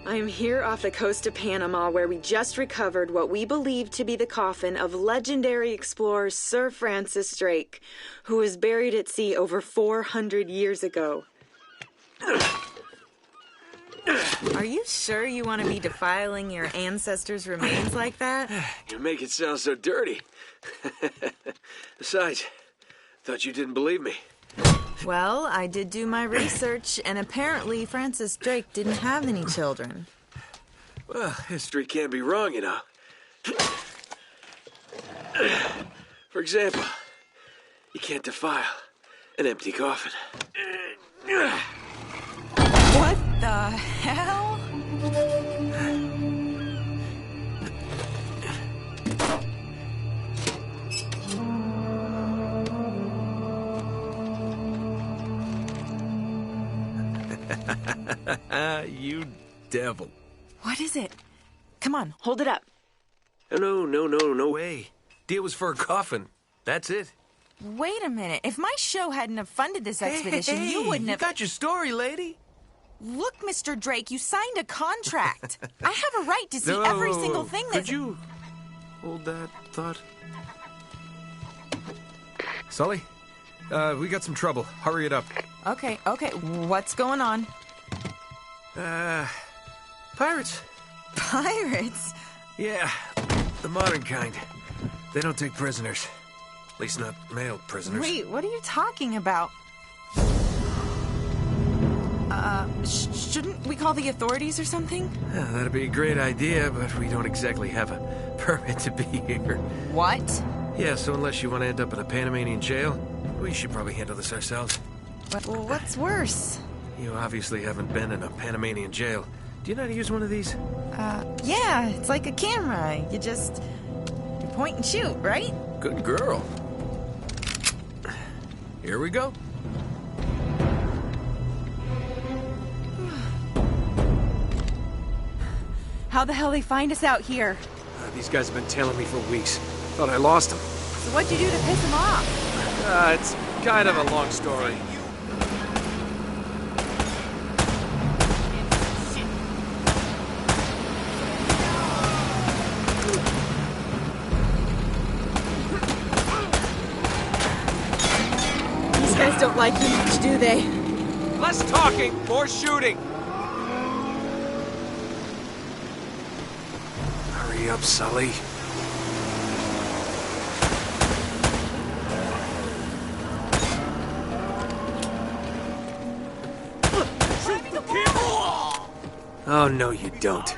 I'm here off the coast of Panama, where we just recovered what we believe to be the coffin of legendary explorer Sir Francis Drake, who was buried at sea over 400 years ago. Are you sure you want to be defiling your ancestors' remains like that? You make it sound so dirty. Besides, thought you didn't believe me. Well, I did do my research, and apparently Francis Drake didn't have any children. Well, history can't be wrong, you know. For example, you can't defile an empty coffin. What the hell? You devil. What is it? Come on, hold it up. No way. Deal was for a coffin. That's it. Wait a minute. If my show hadn't have funded this expedition, you wouldn't have... You got your story, lady. Look, Mr. Drake, you signed a contract. I have a right to see every single thing that... Could you hold that thought? Sully, we got some trouble. Hurry it up. Okay. What's going on? Pirates. Pirates? Yeah, the modern kind. They don't take prisoners. At least not male prisoners. Wait, what are you talking about? Shouldn't we call the authorities or something? Yeah, that'd be a great idea, but we don't exactly have a permit to be here. What? Yeah, so unless you want to end up in a Panamanian jail, we should probably handle this ourselves. Well, what's worse? You obviously haven't been in a Panamanian jail. Do you know how to use one of these? Yeah, it's like a camera. You point and shoot, right? Good girl. Here we go. How the hell they find us out here? These guys have been tailing me for weeks. Thought I lost them. So what'd you do to piss them off? It's kind of a long story. These guys don't like you much, do they? Less talking, more shooting. Hurry up, Sully. Oh, no, you don't.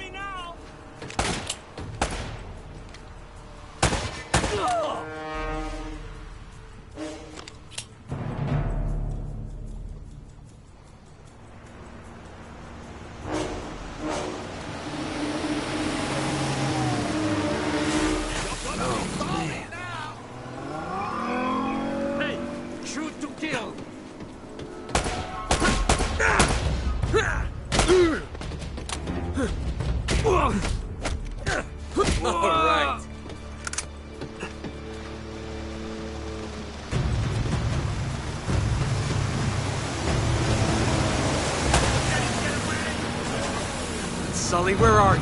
Sully, where are you?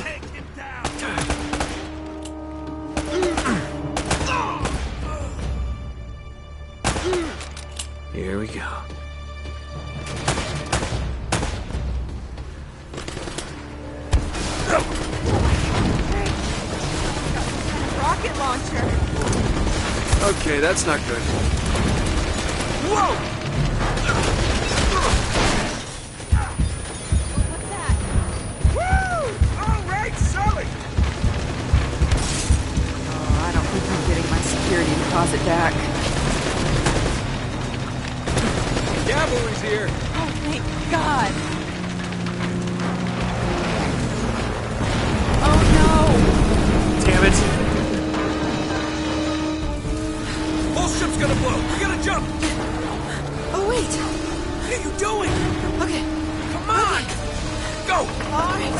Take him down! Here we go. Rocket launcher. Okay, that's not good. Whoa! What's that? Woo! All right, Sully! Oh, I don't think I'm getting my security deposit back. Cavalry's here. Oh, thank God. Oh, no. Damn it. Whole ship's gonna blow! We gotta jump! Oh, wait. What are you doing? Okay. Come on! Go! All right.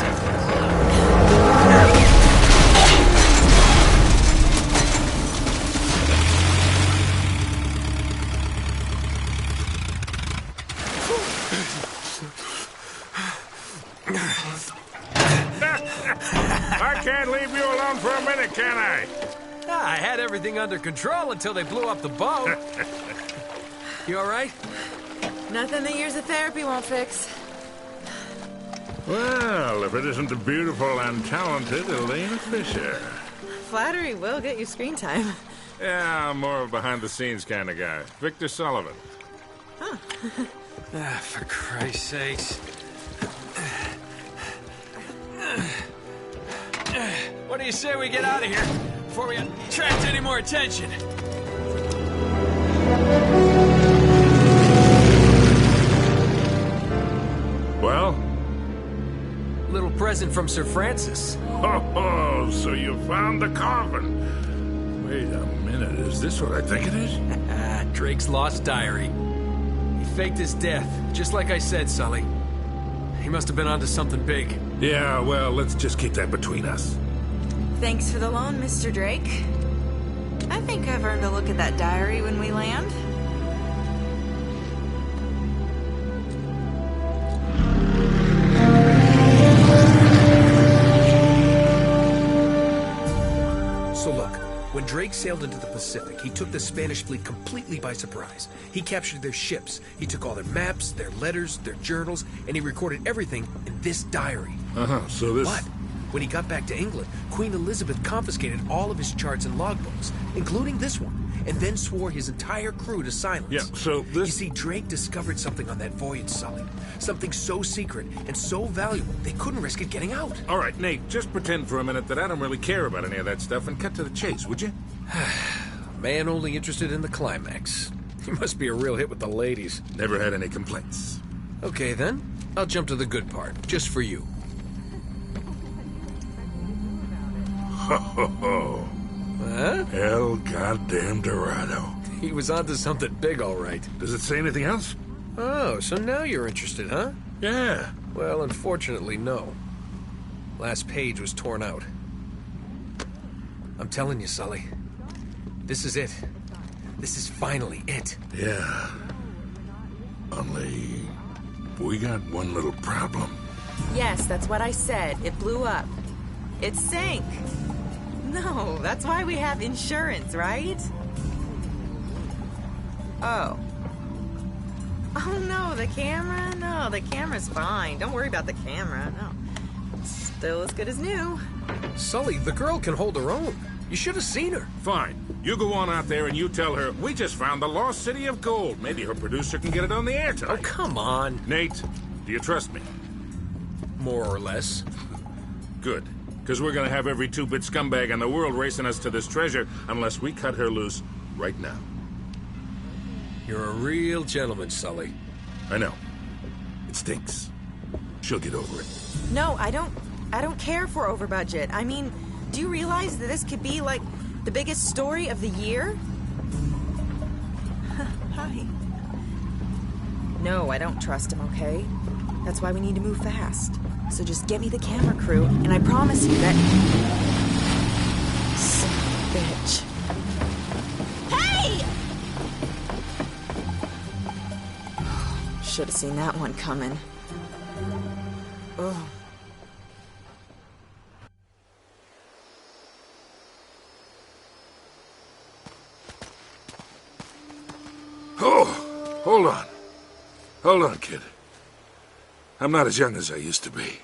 I can't leave you alone for a minute, can I? I had everything under control until they blew up the boat. You all right? Nothing the years of therapy won't fix. Well, if it isn't the beautiful and talented Elena Fisher. Flattery will get you screen time. Yeah, I'm more of a behind-the-scenes kind of guy. Victor Sullivan. For Christ's sakes. What do you say we get out of here before we attract any more attention? Well? Little present from Sir Francis. Oh, so you found the coffin. Wait a minute, is this what I think it is? Drake's lost diary. He faked his death, just like I said, Sully. He must have been onto something big. Yeah, well, let's just keep that between us. Thanks for the loan, Mr. Drake. I think I've earned a look at that diary when we land. So look, when Drake sailed into the Pacific, he took the Spanish fleet completely by surprise. He captured their ships, he took all their maps, their letters, their journals, and he recorded everything in this diary. So this... But when he got back to England, Queen Elizabeth confiscated all of his charts and logbooks, including this one, and then swore his entire crew to silence. Yeah, so this... You see, Drake discovered something on that voyage, Sully. Something so secret and so valuable, they couldn't risk it getting out. All right, Nate, just pretend for a minute that I don't really care about any of that stuff and cut to the chase, would you? Man only interested in the climax. He must be a real hit with the ladies. Never had any complaints. Okay, then. I'll jump to the good part, just for you. Ho, ho, ho. Huh? El goddamn Dorado. He was onto something big, all right. Does it say anything else? Oh, so now you're interested, huh? Yeah. Well, unfortunately, no. Last page was torn out. I'm telling you, Sully. This is it. This is finally it. Yeah. Only... we got one little problem. Yes, that's what I said. It blew up. It sank. No, that's why we have insurance, right? Oh. Oh, no, the camera? No, the camera's fine. Don't worry about the camera, no. It's still as good as new. Sully, the girl can hold her own. You should have seen her. Fine. You go on out there and you tell her, we just found the lost city of gold. Maybe her producer can get it on the air tonight. Oh, come on. Nate, do you trust me? More or less. Good. Because we're going to have every two-bit scumbag in the world racing us to this treasure unless we cut her loose right now. You're a real gentleman, Sully. I know. It stinks. She'll get over it. No, I don't care for over budget. I mean, do you realize that this could be, like, the biggest story of the year? Hi. No, I don't trust him, okay? That's why we need to move fast. So just get me the camera crew, and I promise you that... bitch. Hey! Should have seen that one coming. Oh. Oh, hold on. Hold on, kid. I'm not as young as I used to be.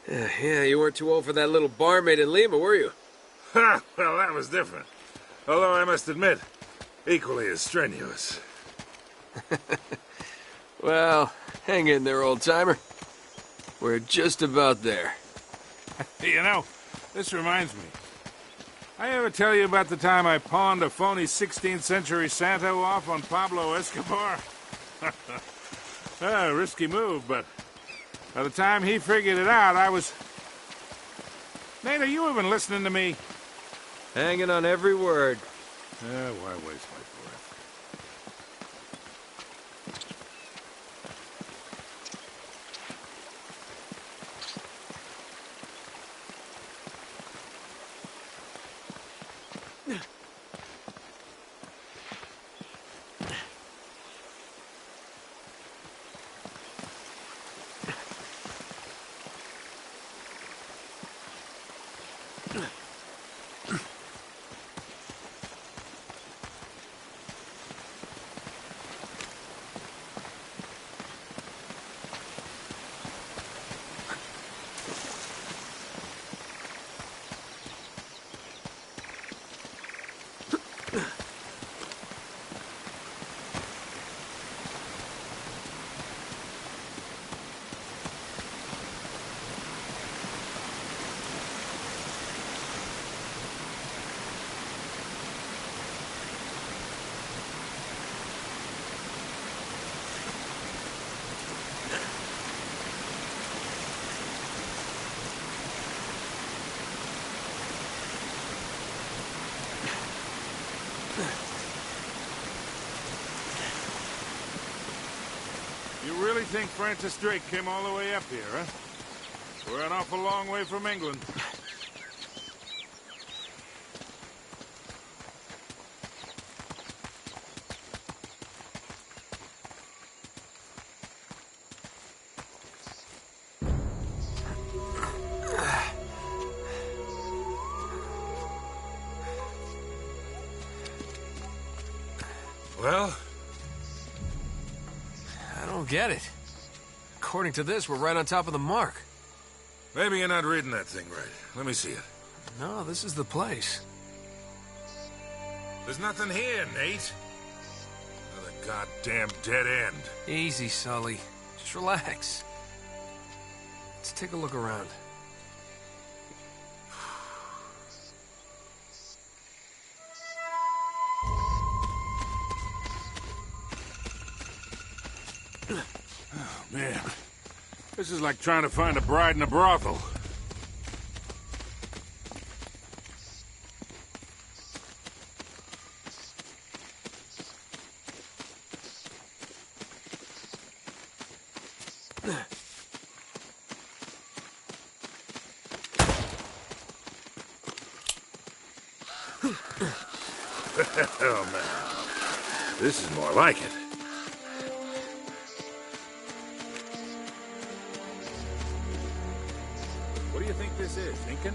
Yeah, you weren't too old for that little barmaid in Lima, were you? Ha! Well, that was different. Although I must admit, equally as strenuous. Well, hang in there, old-timer. We're just about there. You know, this reminds me. I ever tell you about the time I pawned a phony 16th century Santo off on Pablo Escobar? Risky move, but by the time he figured it out, I was... Nate, are you even listening to me? Hanging on every word. Why waste my breath? You really think Francis Drake came all the way up here, huh? We're an awful long way from England. Well? I don't get it. According to this, we're right on top of the mark. Maybe you're not reading that thing right. Let me see it. No, this is the place. There's nothing here, Nate. Another goddamn dead end. Easy, Sully. Just relax. Let's take a look around. Oh, man. This is like trying to find a bride in a brothel. Oh, man. This is more like it. What do you think this is, Incan?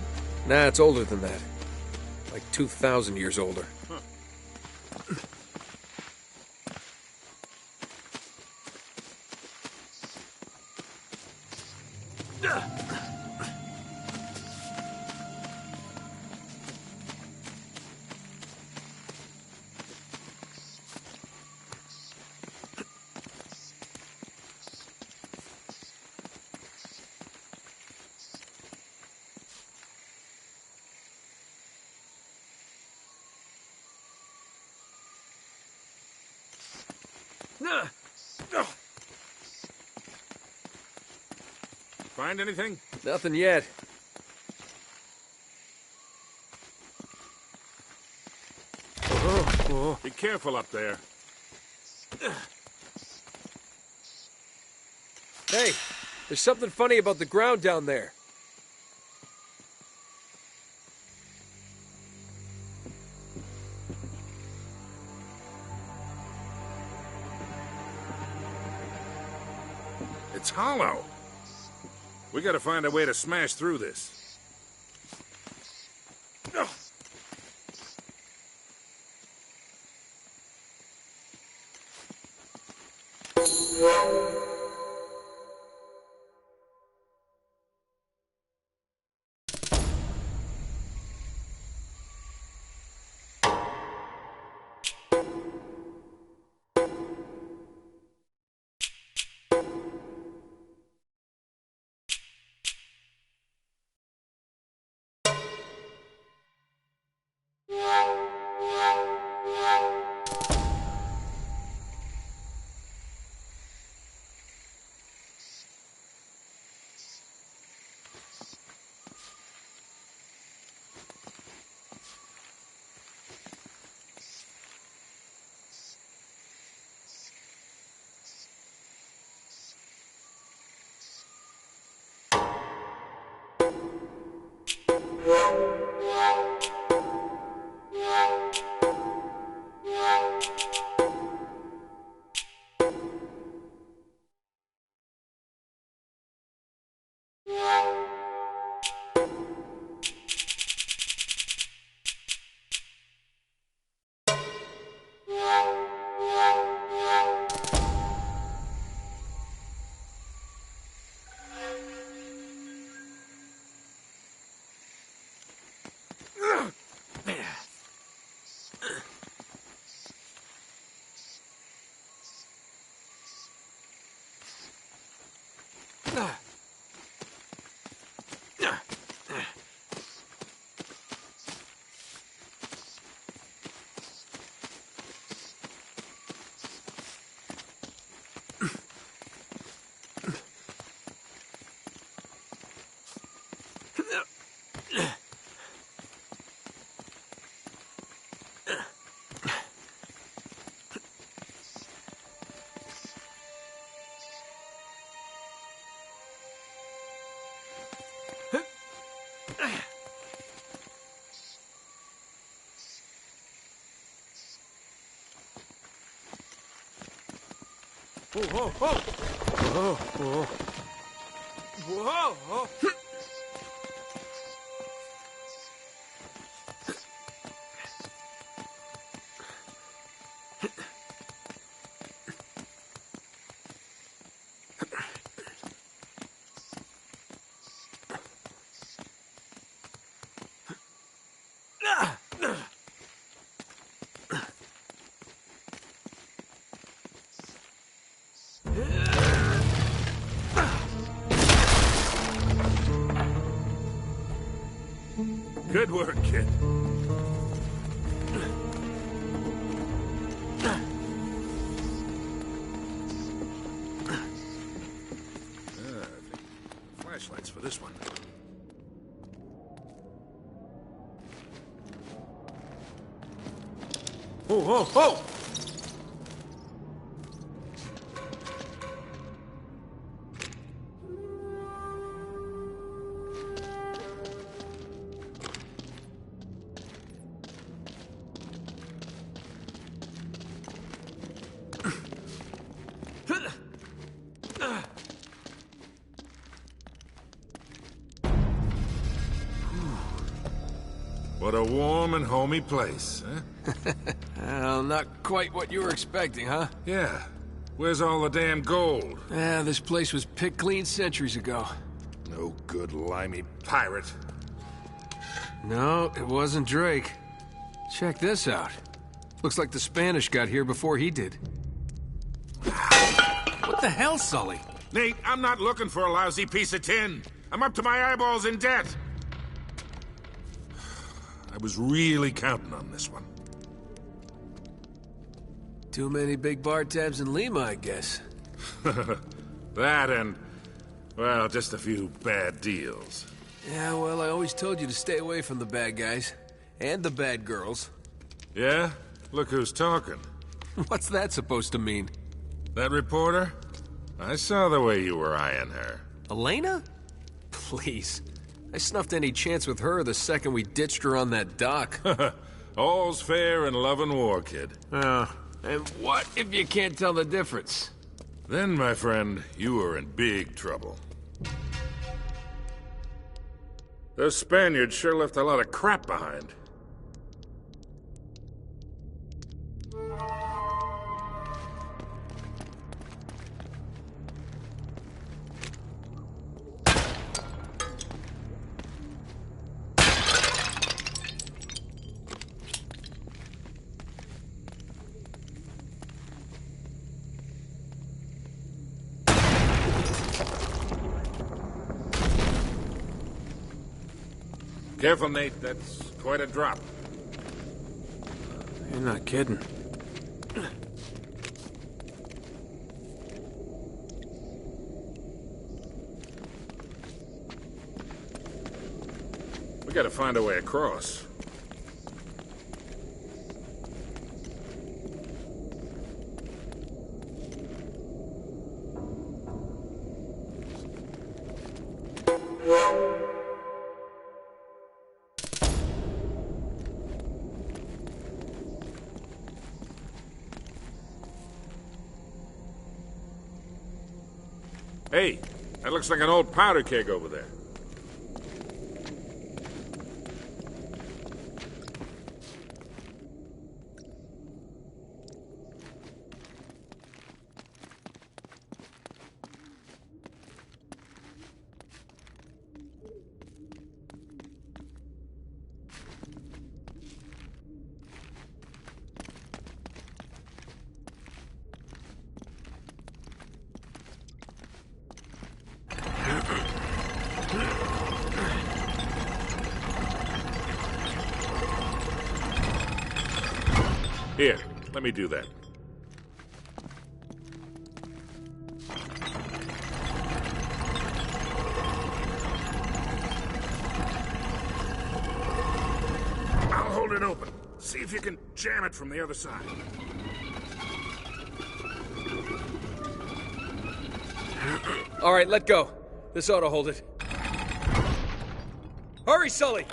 Nah, it's older than that. Like 2,000 years older. Huh. Find anything? Nothing yet. Be careful up there. Hey, there's something funny about the ground down there. It's hollow. We gotta find a way to smash through this. Ugh. Whoa, whoa, whoa. Whoa, whoa. Whoa. Good work, kid. Flashlights for this one. Whoa, whoa, whoa! What a warm and homey place, huh? Well, not quite what you were expecting, huh? Yeah. Where's all the damn gold? Yeah, this place was picked clean centuries ago. No good limey pirate. No, it wasn't Drake. Check this out. Looks like the Spanish got here before he did. What the hell, Sully? Nate, I'm not looking for a lousy piece of tin. I'm up to my eyeballs in debt. I was really counting on this one. Too many big bar tabs in Lima, I guess. That and, well, just a few bad deals. Yeah, well, I always told you to stay away from the bad guys. And the bad girls. Yeah? Look who's talking. What's that supposed to mean? That reporter? I saw the way you were eyeing her. Elena? Please. I snuffed any chance with her the second we ditched her on that dock. All's fair in love and war, kid. And what if you can't tell the difference? Then, my friend, you are in big trouble. Those Spaniards sure left a lot of crap behind. Careful, Nate. That's quite a drop. You're not kidding. We gotta find a way across. Hey, that looks like an old powder keg over there. Here, let me do that. I'll hold it open. See if you can jam it from the other side. All right, let go. This ought to hold it. Hurry, Sully!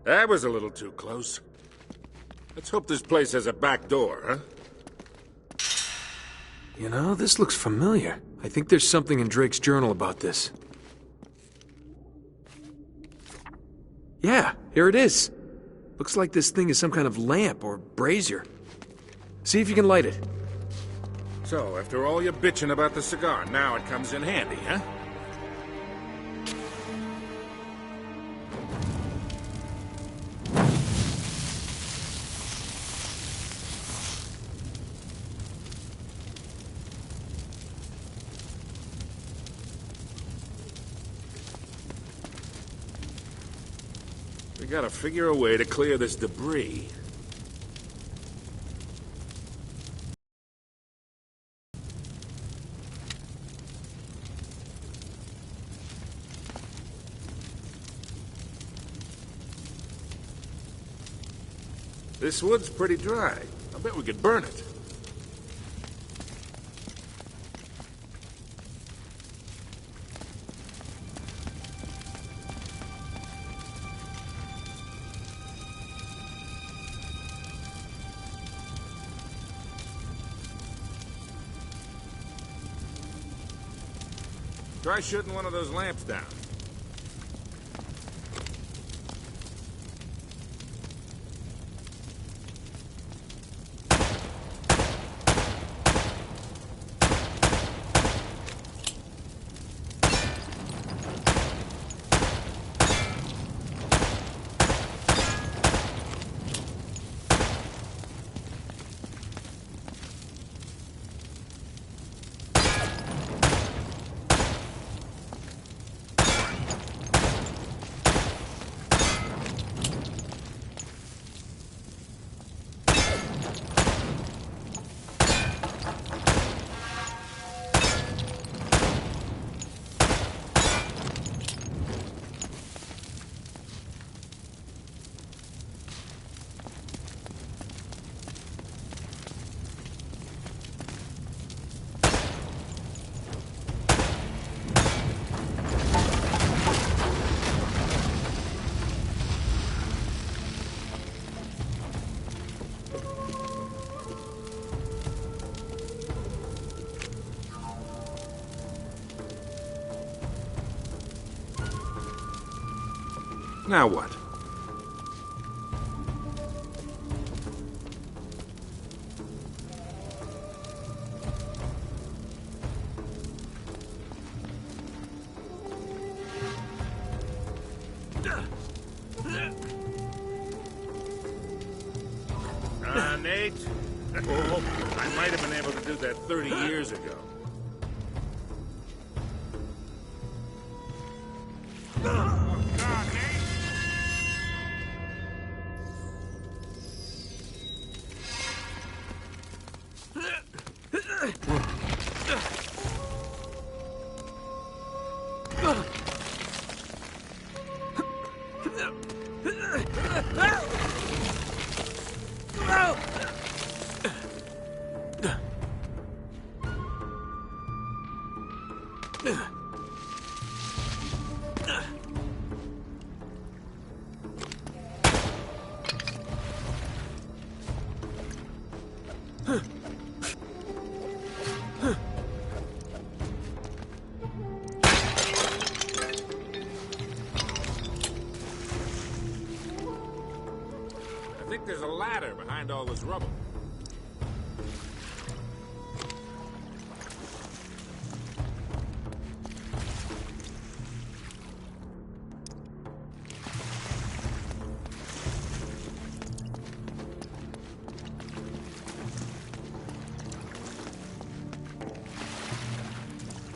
That was a little too close. Let's hope this place has a back door, huh? You know, this looks familiar. I think there's something in Drake's journal about this. Yeah, here it is. Looks like this thing is some kind of lamp or brazier. See if you can light it. So, after all your bitching about the cigar, now it comes in handy, huh? We gotta figure a way to clear this debris. This wood's pretty dry. I bet we could burn it. Try shooting one of those lamps down. Now what? Nate? Oh, I might have been able to do that 30 years ago. Oh, God, Nate! I think there's a ladder behind all this rubble.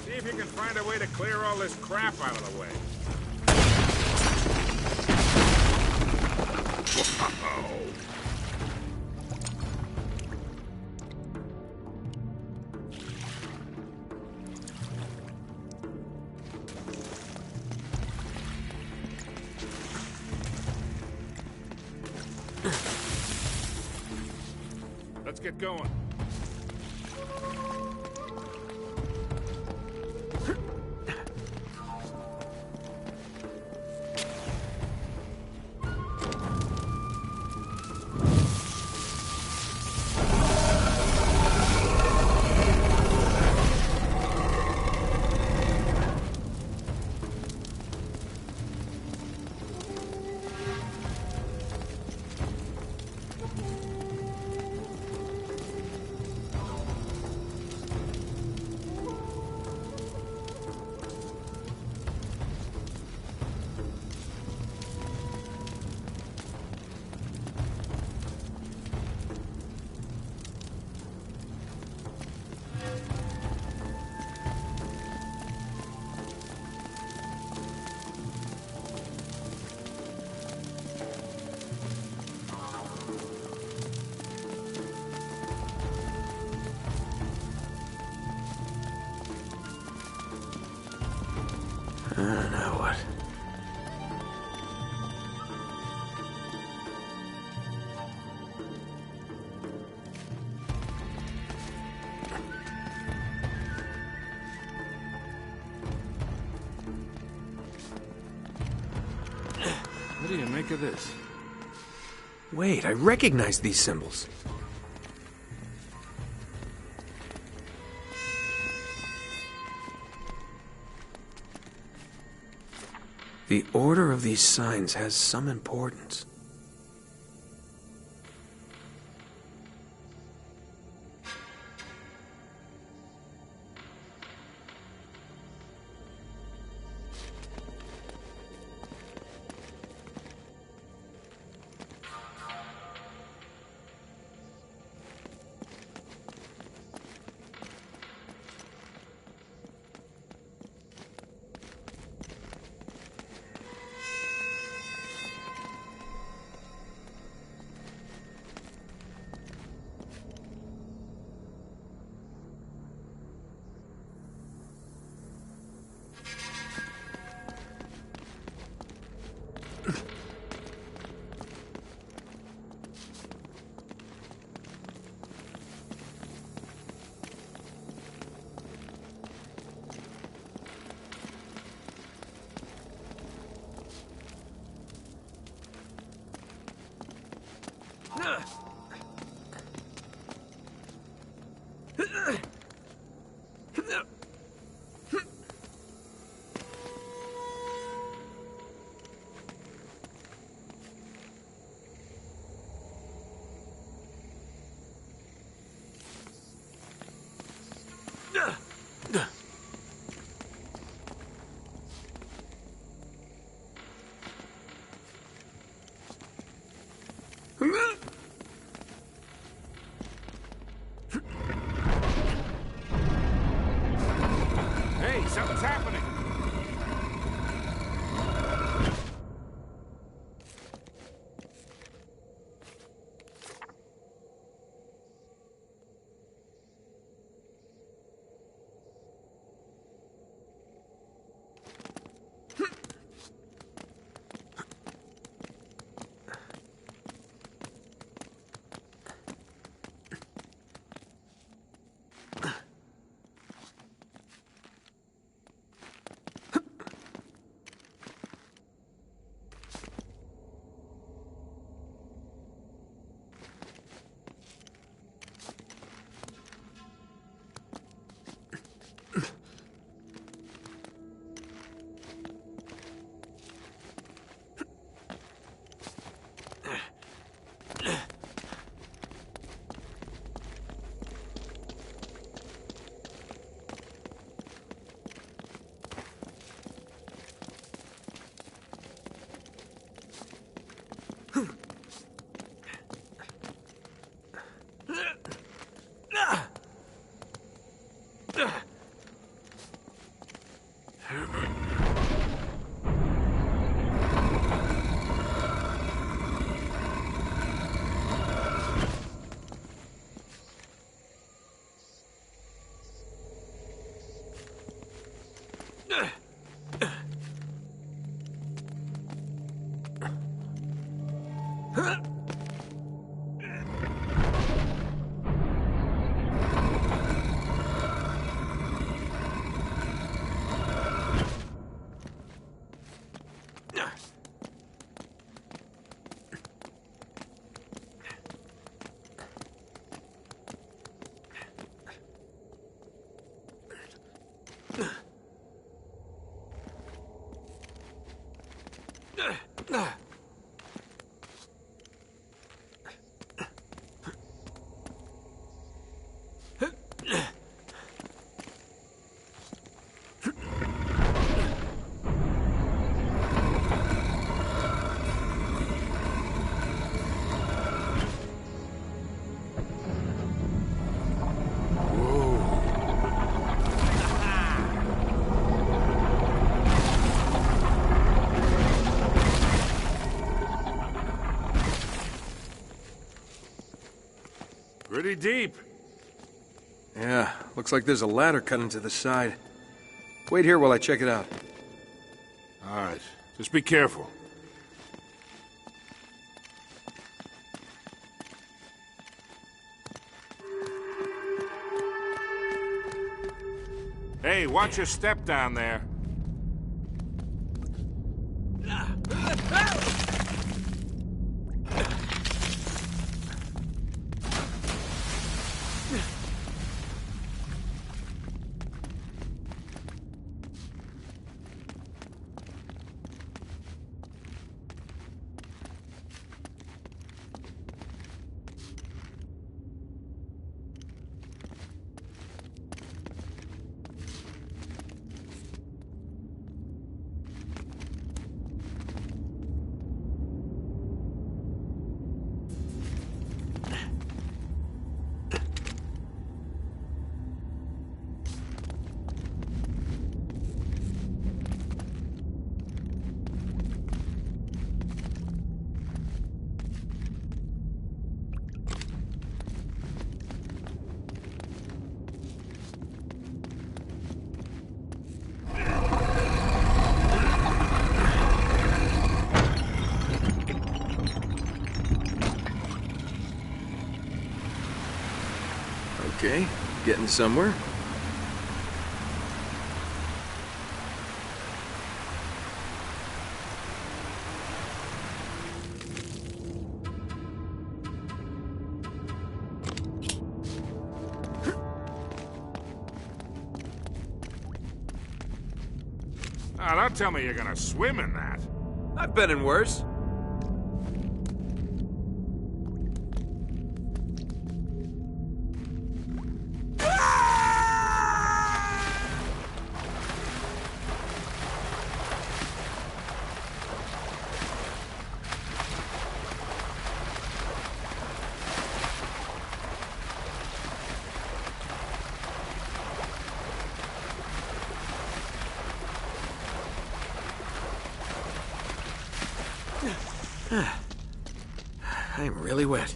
See if you can find a way to clear all this crap out of the way. Whoa. Let's get going. Now what? What do you make of this? Wait, I recognize these symbols. The order of these signs has some importance. Hey, something's happening. Pretty deep. Yeah, looks like there's a ladder cut into the side. Wait here while I check it out. All right, just be careful. Hey, watch your step down there. Okay, getting somewhere. Now, don't tell me you're gonna swim in that. I've been in worse. I'm really wet.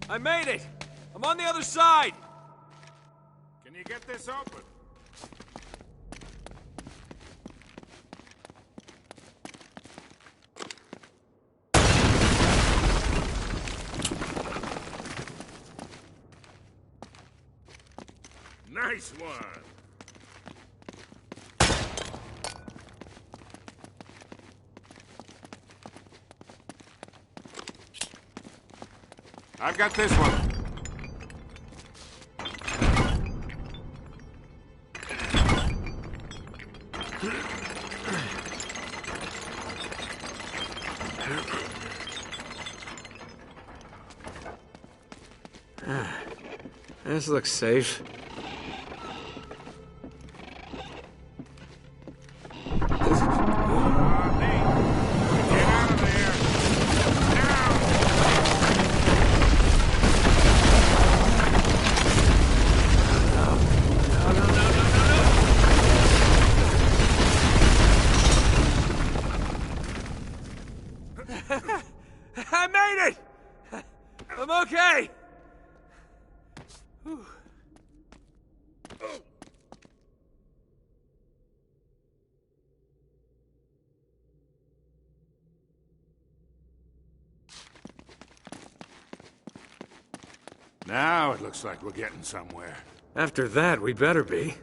I made it! I'm on the other side! Can you get this open? Nice one! I've got this one. This looks safe. I made it! I'm okay! Whew. Now it looks like we're getting somewhere. After that, we better be.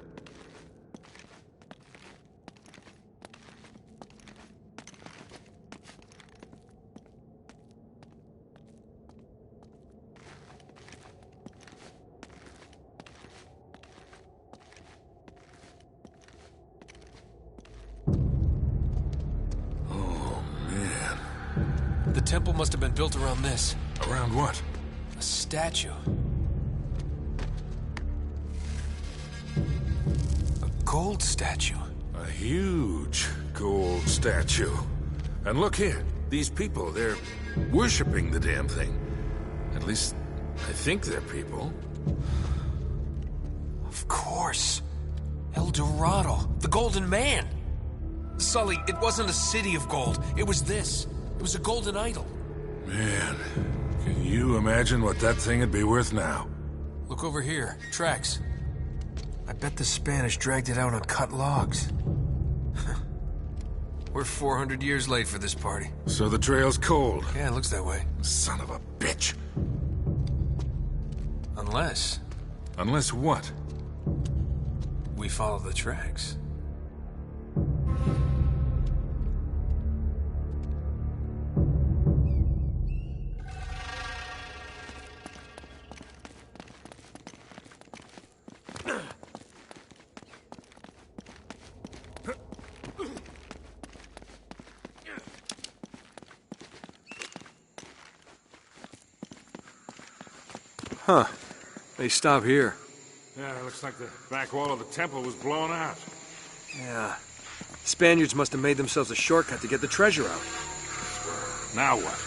The temple must have been built around this. Around what? A statue. A gold statue. A huge gold statue. And look here, these people, they're worshipping the damn thing. At least, I think they're people. Of course. El Dorado, the Golden Man. Sully, it wasn't a city of gold. It was this. It was a golden idol. Man, can you imagine what that thing would be worth now? Look over here. Tracks. I bet the Spanish dragged it out on cut logs. We're 400 years late for this party. So the trail's cold. Yeah, it looks that way. Son of a bitch. Unless Unless what? we follow the tracks. Huh. They stop here. Yeah, it looks like the back wall of the temple was blown out. Yeah. Spaniards must have made themselves a shortcut to get the treasure out. Now what?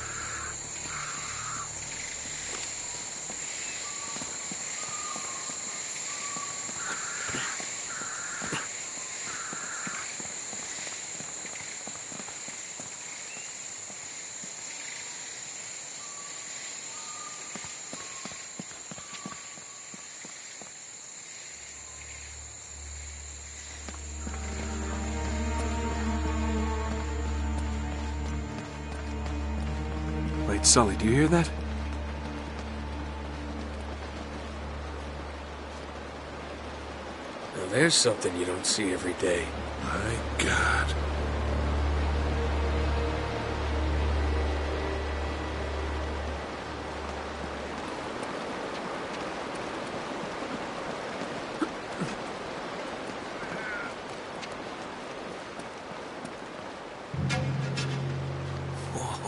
Wait, Sully, do you hear that? Now there's something you don't see every day. My God.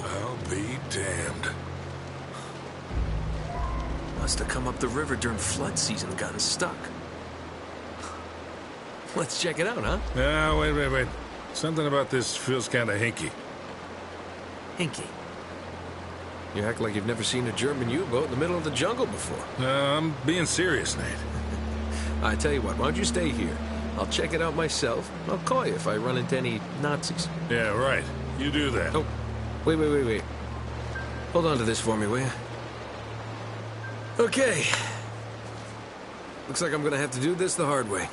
I'll be damned. Must have come up the river during flood season and gotten stuck. Let's check it out, huh? Wait. Something about this feels kind of hinky. Hinky. You act like you've never seen a German U-boat in the middle of the jungle before. I'm being serious, Nate. I tell you what, why don't you stay here? I'll check it out myself. I'll call you if I run into any Nazis. Yeah, right. You do that. Oh, wait. Hold on to this for me, will you? Okay. Looks like I'm gonna have to do this the hard way.